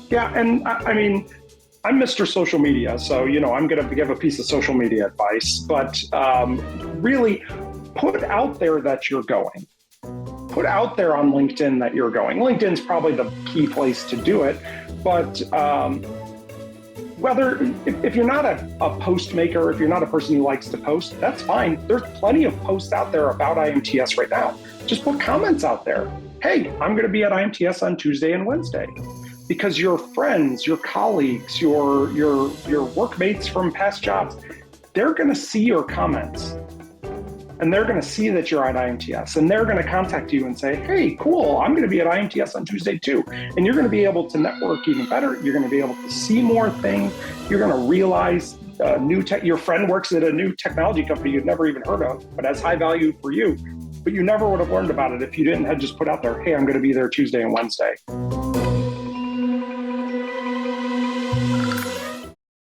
Yeah, and I mean, I'm Mr. Social Media, so I'm going to give a piece of social media advice, but really put out there that you're going. Put out there on LinkedIn that you're going. LinkedIn's probably the key place to do it, but if you're not a post maker, if you're not a person who likes to post, that's fine. There's plenty of posts out there about IMTS right now. Just put comments out there. Hey, I'm going to be at IMTS on Tuesday and Wednesday. Because your friends, your colleagues, your workmates from past jobs, they're going to see your comments. And they're going to see that you're at IMTS. And they're going to contact you and say, hey, cool, I'm going to be at IMTS on Tuesday too. And you're going to be able to network even better. You're going to be able to see more things. You're going to realize your friend works at a new technology company you'd never even heard of, but has high value for you. But you never would have learned about it if you didn't have just put out there, hey, I'm going to be there Tuesday and Wednesday.